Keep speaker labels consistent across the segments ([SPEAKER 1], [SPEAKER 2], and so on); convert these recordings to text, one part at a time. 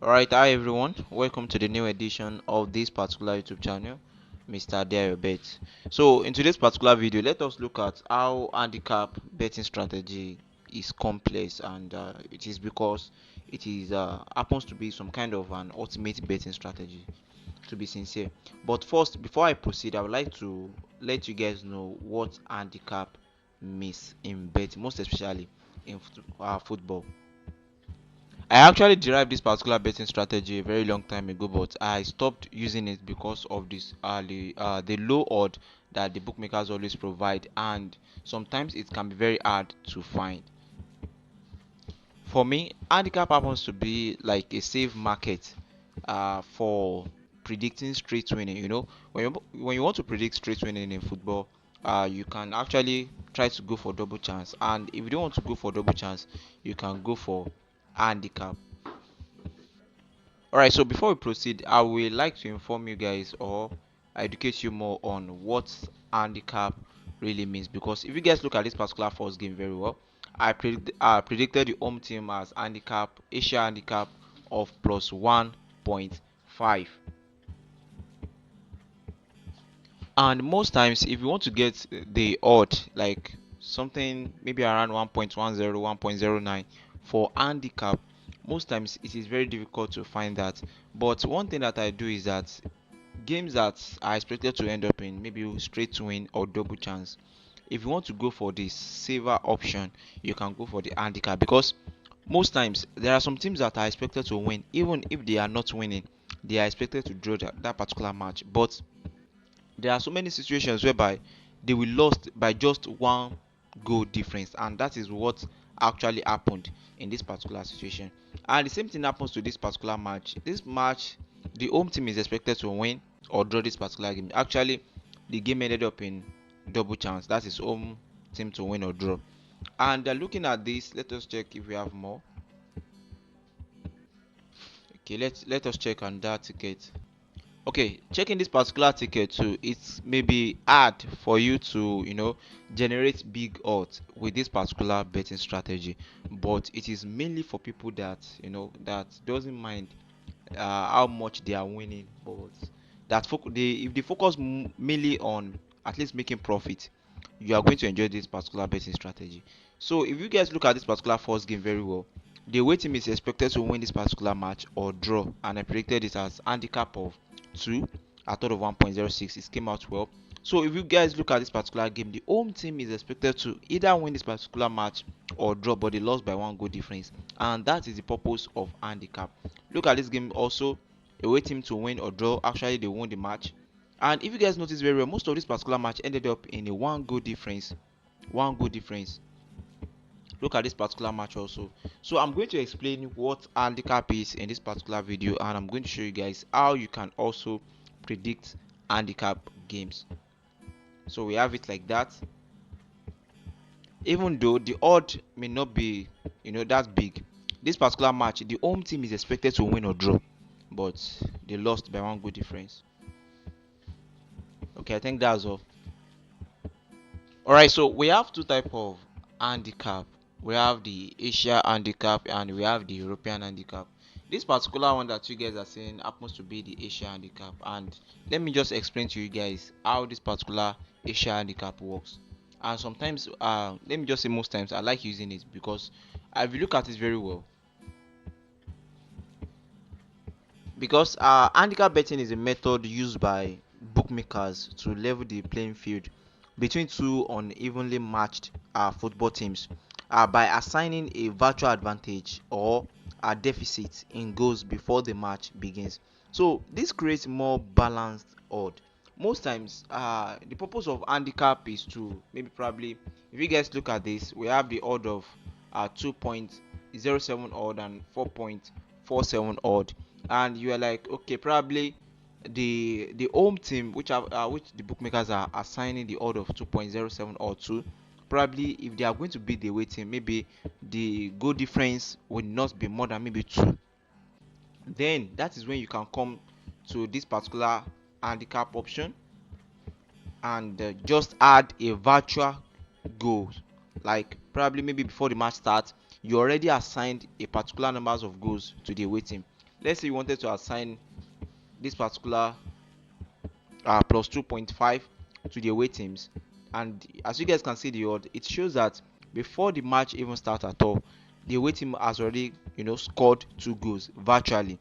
[SPEAKER 1] Alright, hi everyone, welcome to the new edition of this particular YouTube channel, Mr. Dare Bet. So, in today's particular video, let us look at how handicap betting strategy is complex, and it is because it is happens to be some kind of an ultimate betting strategy, to be sincere. But first, before I proceed, I would like to let you guys know what handicap means in betting, most especially in football. I actually derived this particular betting strategy a very long time ago, but I stopped using it because of this the low odd that the bookmakers always provide, and sometimes it can be very hard to find. For me, handicap happens to be like a safe market for predicting straight winning. When you want to predict straight winning in football, you can actually try to go for double chance, and if you don't want to go for double chance, you can go for handicap. Alright, so before we proceed, I would like to inform you guys or educate you more on what handicap really means, because if you guys look at this particular first game very well, I predicted the home team as handicap, Asia handicap of plus 1.5. And most times, if you want to get the odd, like something maybe around 1.10, 1.09 for handicap, most times it is very difficult to find that. But one thing that I do is that games that are expected to end up in maybe straight win or double chance, if you want to go for the saver option, you can go for the handicap, because most times there are some teams that are expected to win. Even if they are not winning, they are expected to draw that particular match. But there are so many situations whereby they will lost by just one goal difference, and that is what actually happened in this particular situation. And the same thing happens to this particular match. This match, the home team is expected to win or draw this particular game. Actually, the game ended up in double chance, that is home team to win or draw. And looking at this, let us check if we have more. Okay, let us check on that ticket. Okay, checking this particular ticket too, it's maybe hard for you to generate big odds with this particular betting strategy, but it is mainly for people that that doesn't mind how much they are winning, but if they focus mainly on at least making profit, you are going to enjoy this particular betting strategy. So if you guys look at this particular first game very well, the away team is expected to win this particular match or draw, and I predicted it as handicap of 2. I thought of 1.06. It came out well. So if you guys look at this particular game, the home team is expected to either win this particular match or draw, but they lost by one goal difference, and that is the purpose of handicap. Look at this game also, away team to win or draw. Actually, they won the match, and if you guys notice very well, most of this particular match ended up in a one goal difference. One goal difference. Look at this particular match also. So I'm going to explain what handicap is in this particular video, and I'm going to show you guys how you can also predict handicap games. So we have it like that. Even though the odd may not be that big, this particular match the home team is expected to win or draw, but they lost by one goal difference. Okay, I think that's all. Alright, so we have two type of handicap. We have the Asia handicap and we have the European handicap. This particular one that you guys are seeing happens to be the Asia handicap, and let me just explain to you guys how this particular Asia handicap works. And sometimes let me just say most times I like using it because if you look at it very well, because handicap betting is a method used by bookmakers to level the playing field between two unevenly matched football teams by assigning a virtual advantage or a deficit in goals before the match begins. So this creates more balanced odd. Most times the purpose of handicap is to maybe probably, if you guys look at this, we have the odd of 2.07 odd and 4.47 odd, and you are like, okay, probably the home team which the bookmakers are assigning the odd of 2.07 or 2, probably if they are going to beat the away team, maybe the goal difference will not be more than maybe 2. Then that is when you can come to this particular handicap option and just add a virtual goal, like probably maybe before the match starts you already assigned a particular numbers of goals to the away team. let's say you wanted to assign this particular plus 2.5 to the away teams, and as you guys can see the odd, it shows that before the match even starts at all, the away team has already scored 2 goals virtually.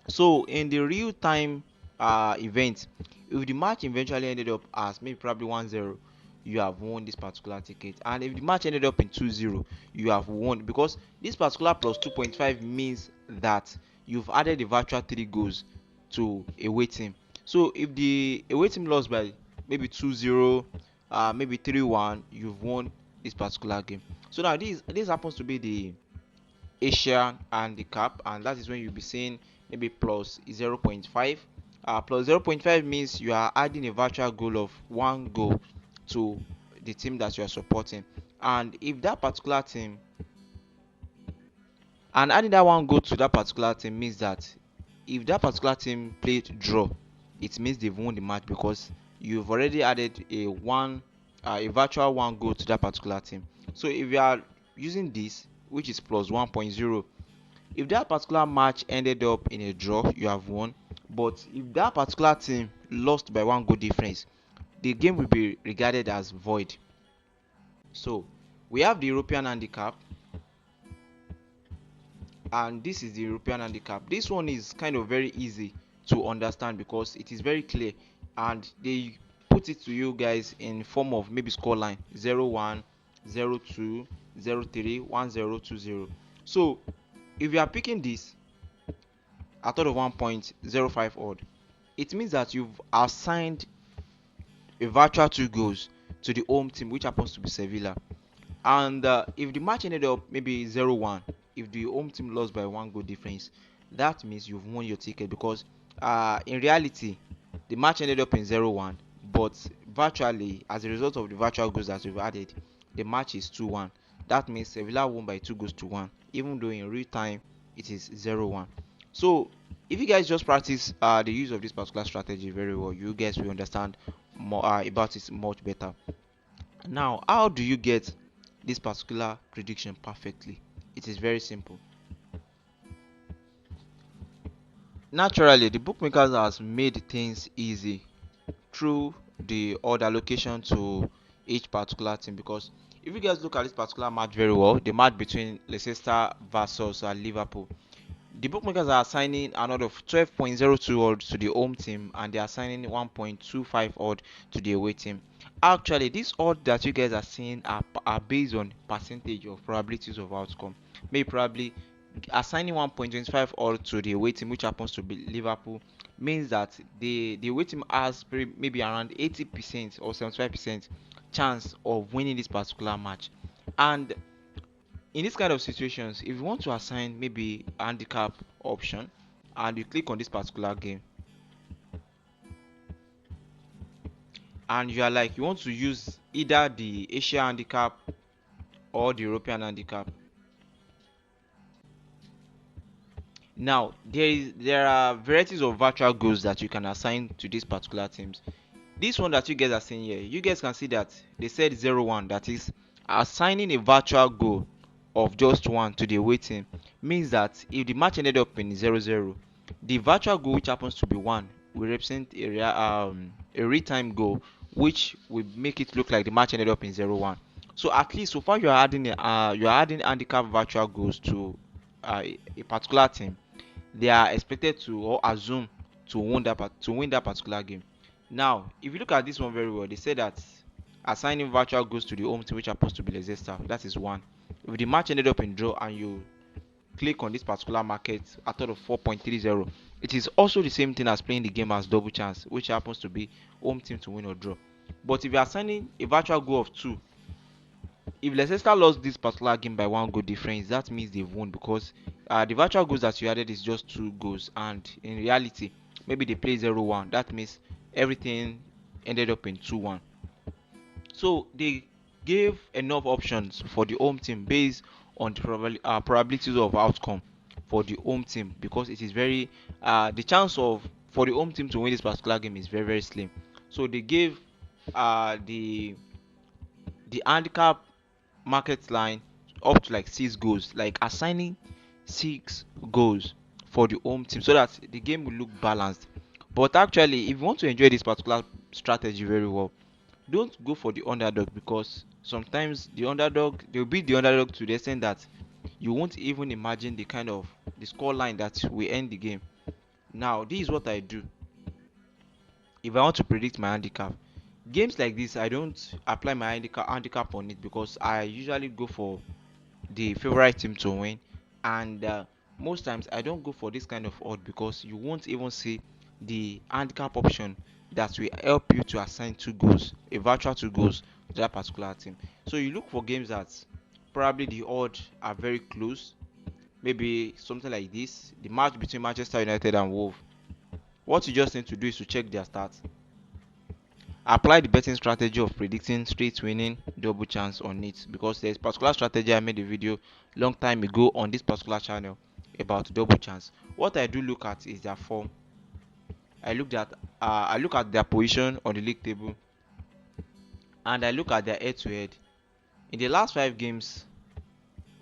[SPEAKER 1] So in the real time event, if the match eventually ended up as maybe probably 1-0, you have won this particular ticket. And if the match ended up in 2-0, you have won, because this particular plus 2.5 means that you've added the virtual 3 goals to away team. So if the away team lost by maybe 2-0, maybe 3-1, you've won this particular game. So now this happens to be the Asian handicap, and that is when you'll be seeing maybe plus 0.5. Plus 0.5 means you are adding a virtual goal of 1 goal to the team that you are supporting, and if that particular team and adding that 1 goal to that particular team means that if that particular team played draw, it means they've won the match, because you've already added a virtual 1 goal to that particular team. So if you are using this, which is plus 1.0, if that particular match ended up in a draw, you have won. But if that particular team lost by 1 goal difference, the game will be regarded as void. So we have the European handicap, and this is the European handicap. This one is kind of very easy to understand because it is very clear, and they put it to you guys in form of maybe scoreline 0-1, 0-2, 0-3, 1-0, 2-0. So if you are picking this at of 1.05 odd, it means that you've assigned a virtual 2 goals to the home team, which happens to be Sevilla. And if the match ended up maybe 0-1, if the home team lost by 1 goal difference, that means you've won your ticket, because in reality, the match ended up in 0-1, but virtually, as a result of the virtual goals that we've added, the match is 2-1. That means Sevilla won by 2 goals to 1, even though in real time it is 0-1. So if you guys just practice the use of this particular strategy very well, you guys will understand more about it much better. Now, how do you get this particular prediction perfectly? It is very simple. Naturally, the bookmakers has made things easy through the odd allocation to each particular team, because if you guys look at this particular match very well, the match between Leicester versus Liverpool, the bookmakers are assigning another of 12.02 odds to the home team, and they are assigning 1.25 odd to the away team. Actually, these odds that you guys are seeing are based on percentage of probabilities of outcome. Maybe probably assigning 1.25 odd to the away team, which happens to be Liverpool, means that the away team has maybe around 80% or 75% chance of winning this particular match. And in this kind of situations, if you want to assign maybe a handicap option and you click on this particular game, and you are like you want to use either the Asia handicap or the European handicap, now there are varieties of virtual goals that you can assign to these particular teams. This one that you guys are seeing here, you guys can see that they said 0-1, that is assigning a virtual goal of just 1 to the away team, means that if the match ended up in 0-0, the virtual goal, which happens to be 1, will represent a real-time goal, which will make it look like the match ended up in 0-1. So at least so far you are adding handicap virtual goals to a particular team. They are expected to, or assume, to win that particular game. Now, if you look at this one very well, they say that assigning virtual goals to the home team, which happens to be Leicester, that is 1. If the match ended up in draw and you click on this particular market at of 4.30, it is also the same thing as playing the game as double chance, which happens to be home team to win or draw. But if you are assigning a virtual goal of 2, if Leicester lost this particular game by 1 goal difference, that means they've won, because the virtual goals that you added is just 2 goals, and in reality, maybe they play 0-1. That means everything ended up in 2-1. So they gave enough options for the home team based on the probabilities of outcome for the home team, because it is very the chance of for the home team to win this particular game is very very slim. So they gave the handicap market line up to like 6 goals, like assigning 6 goals for the home team so that the game will look balanced. But actually, if you want to enjoy this particular strategy very well, don't go for the underdog, because sometimes the underdog, they'll be the underdog to the extent that you won't even imagine the score line that will end the game. Now, this is what I do if I want to predict my handicap. Games like this, I don't apply my handicap on it, because I usually go for the favorite team to win, and most times I don't go for this kind of odd, because you won't even see the handicap option that will help you to assign 2 goals, a virtual 2 goals to that particular team. So you look for games that probably the odds are very close, maybe something like this, the match between Manchester United and Wolves. What you just need to do is to check their stats, apply the betting strategy of predicting straight winning double chance on it, because there's particular strategy I made a video long time ago on this particular channel about double chance. What I do look at is their form. I look at their position on the league table, and I look at their head to head in the last 5 games.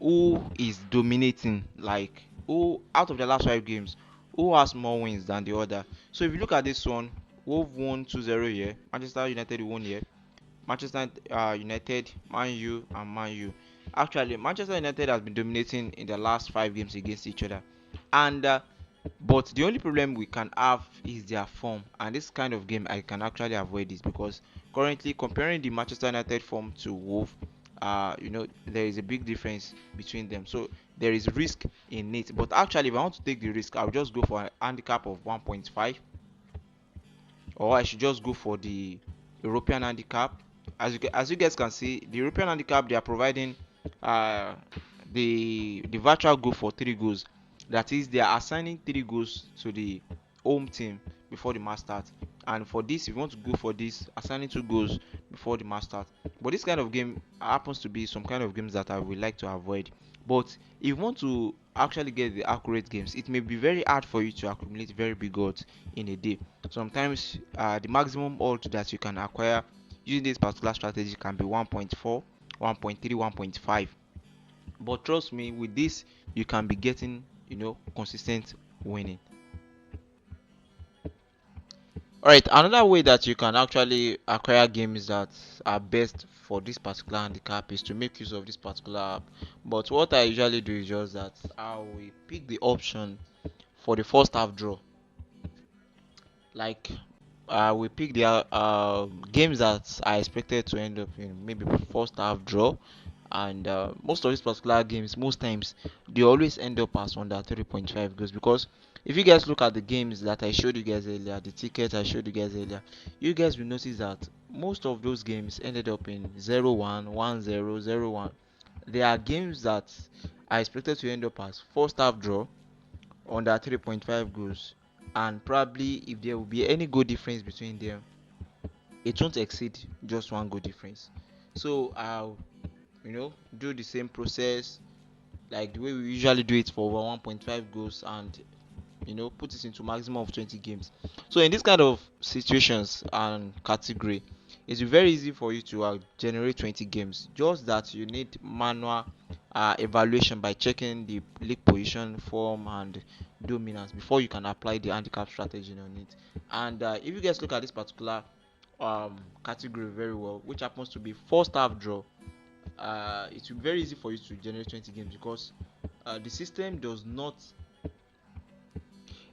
[SPEAKER 1] Who is dominating, like who out of the last 5 games, who has more wins than the other? So if you look at this one, Wolves won 2-0 here, Manchester United won here, Manchester United, Man U, and Man U. Actually, Manchester United has been dominating in the last 5 games against each other, and but the only problem we can have is their form. And this kind of game, I can actually avoid this, because currently comparing the Manchester United form to Wolf, there is a big difference between them. So there is risk in it. But actually, if I want to take the risk, I'll just go for a handicap of 1.5, or I should just go for the European handicap. As you guys can see, the European handicap, they are providing uh, the virtual goal for 3 goals. That is, they are assigning 3 goals to the home team before the match starts. And for this, if you want to go for this, assigning 2 goals before the match starts. But this kind of game happens to be some kind of games that I would like to avoid. But if you want to actually get the accurate games, it may be very hard for you to accumulate very big odds in a day. Sometimes the maximum odds that you can acquire using this particular strategy can be 1.4, 1.3, 1.5. But trust me, with this you can be getting consistent winning. Alright, another way that you can actually acquire games that are best for this particular handicap is to make use of this particular app. But what I usually do is just that I will pick the option for the first half draw. Like we pick the games that are expected to end up in maybe first half draw, and most of these particular games, most times they always end up as under 3.5 goals, because if you guys look at the games that I showed you guys earlier, the tickets I showed you guys earlier, you guys will notice that most of those games ended up in 0-1, 1-0, 0-1. There are games that are expected to end up as first half draw under 3.5 goals, and probably if there will be any goal difference between them, it won't exceed just 1 goal difference. So I'll do the same process like the way we usually do it for over 1.5 goals, and put it into maximum of 20 games. So in this kind of situations and category, it's very easy for you to generate 20 games, just that you need manual evaluation by checking the league position, form, and dominance before you can apply the handicap strategy on it. And if you guys look at this particular category very well, which happens to be first half draw, it will be very easy for you to generate 20 games, because the system does not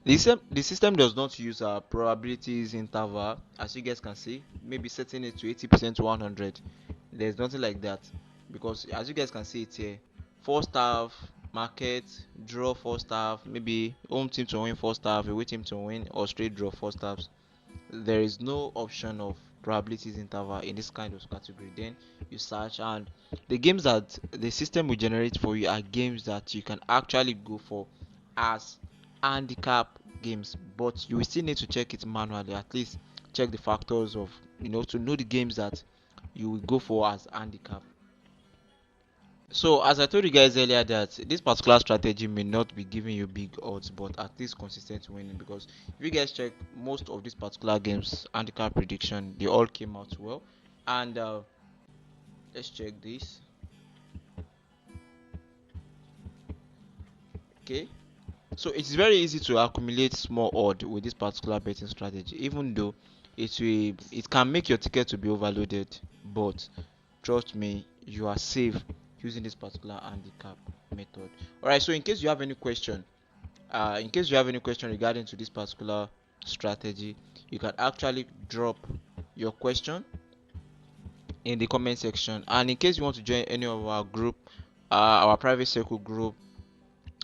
[SPEAKER 1] the system does not use probabilities interval, as you guys can see, maybe setting it to 80% to 100. There's nothing like that, because as you guys can see it here, first half market draw, first half maybe home team to win first half, away team to win, or straight draw first halves. There is no option of probabilities interval in this kind of category. Then you search, and the games that the system will generate for you are games that you can actually go for as handicap games, but you will still need to check it manually, at least check the factors of to know the games that you will go for as handicap. So as I told you guys earlier, that this particular strategy may not be giving you big odds, but at least consistent winning, because if you guys check most of these particular games handicap prediction, they all came out well. And let's check this. Okay, So it's very easy to accumulate small odd with this particular betting strategy, even though it can make your ticket to be overloaded, but trust me, you are safe using this particular handicap method. All right, so in case you have any question, regarding to this particular strategy, you can actually drop your question in the comment section. And in case you want to join any of our group, our private circle group,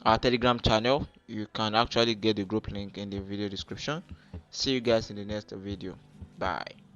[SPEAKER 1] our Telegram channel, you can actually get the group link in the video description. See you guys in the next video. Bye.